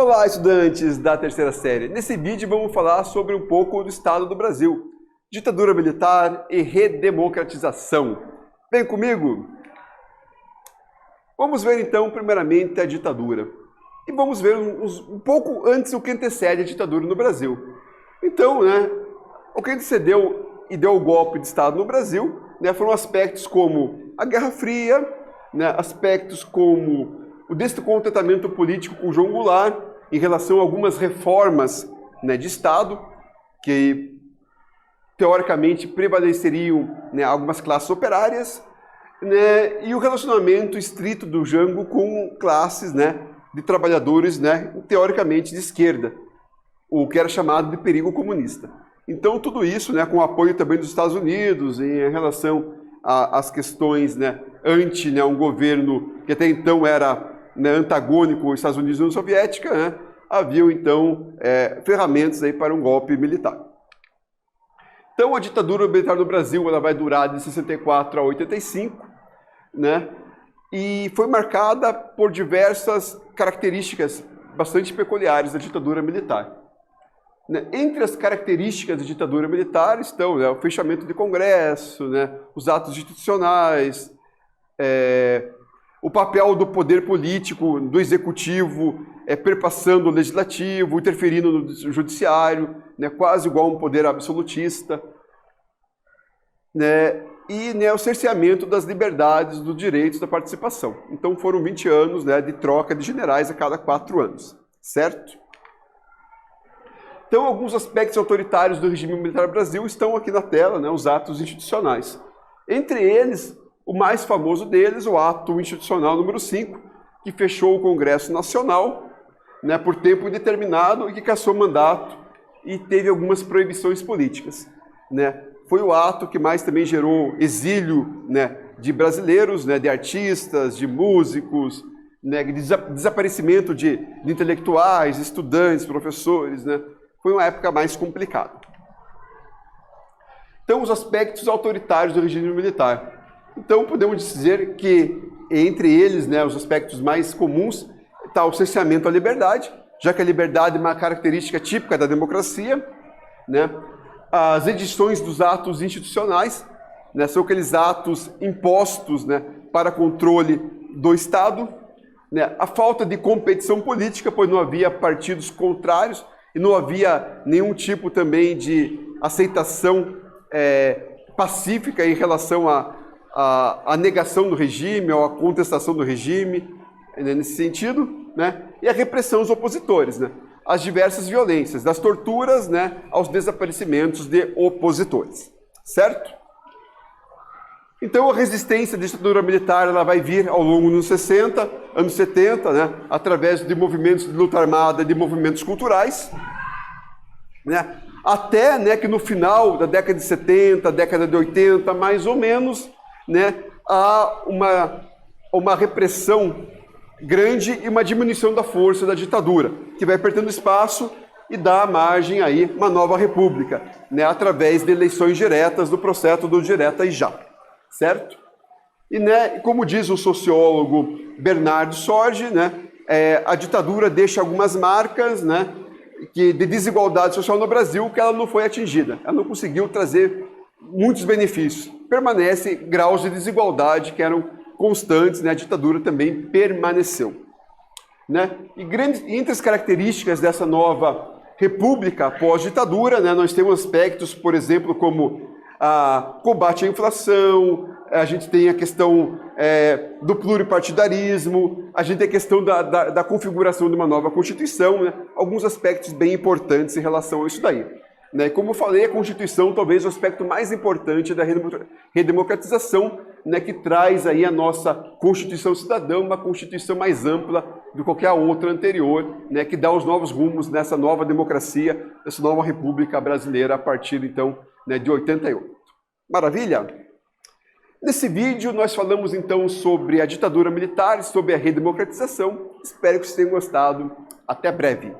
Olá, estudantes da terceira série. Nesse vídeo vamos falar sobre um pouco do Estado do Brasil, ditadura militar e redemocratização. Vem comigo? Vamos ver então primeiramente a ditadura. E vamos ver um pouco antes o que antecede a ditadura no Brasil. Então, o que antecedeu e deu o golpe de Estado no Brasil, foram aspectos como a Guerra Fria, aspectos como o descontentamento político com João Goulart em relação a algumas reformas de Estado que teoricamente prevaleceriam algumas classes operárias, e o relacionamento estrito do Jango com classes de trabalhadores teoricamente de esquerda, o que era chamado de perigo comunista. Então tudo isso com o apoio também dos Estados Unidos em relação às questões anti um governo que até então era antagônico aos Estados Unidos e União Soviética, haviam então ferramentas aí para um golpe militar. Então a ditadura militar no Brasil ela vai durar de 64 a 85, e foi marcada por diversas características bastante peculiares da ditadura militar. Entre as características da ditadura militar estão o fechamento de Congresso, os atos institucionais, o papel do poder político, do executivo, perpassando o legislativo, interferindo no judiciário, quase igual a um poder absolutista, e o cerceamento das liberdades, dos direitos da participação. Então foram 20 anos de troca de generais a cada 4 anos, certo? Então alguns aspectos autoritários do regime militar do Brasil estão aqui na tela, os atos institucionais. Entre eles, o mais famoso deles, o ato institucional número 5, que fechou o Congresso Nacional por tempo indeterminado e que cassou mandato e teve algumas proibições políticas. Foi o ato que mais também gerou exílio de brasileiros, de artistas, de músicos, desaparecimento de intelectuais, estudantes, professores. Foi uma época mais complicada. Então, os aspectos autoritários do regime militar. Então, podemos dizer que, entre eles, os aspectos mais comuns, está o cerceamento à liberdade, já que a liberdade é uma característica típica da democracia, as edições dos atos institucionais, são aqueles atos impostos para controle do Estado, a falta de competição política, pois não havia partidos contrários e não havia nenhum tipo também de aceitação pacífica em relação à negação do regime ou à contestação do regime, nesse sentido, e a repressão aos opositores, as diversas violências, das torturas aos desaparecimentos de opositores, certo? Então a resistência à ditadura militar ela vai vir ao longo dos anos 60, anos 70, através de movimentos de luta armada, de movimentos culturais, até que no final da década de 70, década de 80, mais ou menos, há uma repressão grande e uma diminuição da força da ditadura, que vai perdendo espaço e dá margem aí uma nova república, através de eleições diretas do processo do direta e já, certo? E como diz o sociólogo Bernardo Sorge, a ditadura deixa algumas marcas, de desigualdade social no Brasil que ela não foi atingida, ela não conseguiu trazer muitos benefícios, permanece graus de desigualdade que eram constantes, a ditadura também permaneceu. E entre as características dessa nova república pós-ditadura, nós temos aspectos, por exemplo, como combate à inflação, a gente tem a questão do pluripartidarismo, a gente tem a questão da configuração de uma nova Constituição, alguns aspectos bem importantes em relação a isso daí. Como eu falei, a Constituição talvez o aspecto mais importante da redemocratização, que traz aí a nossa Constituição Cidadã, uma Constituição mais ampla do que qualquer outra anterior, que dá os novos rumos nessa nova democracia, nessa nova República Brasileira a partir, então, de 88. Maravilha? Nesse vídeo nós falamos, então, sobre a ditadura militar, sobre a redemocratização. Espero que vocês tenham gostado. Até breve.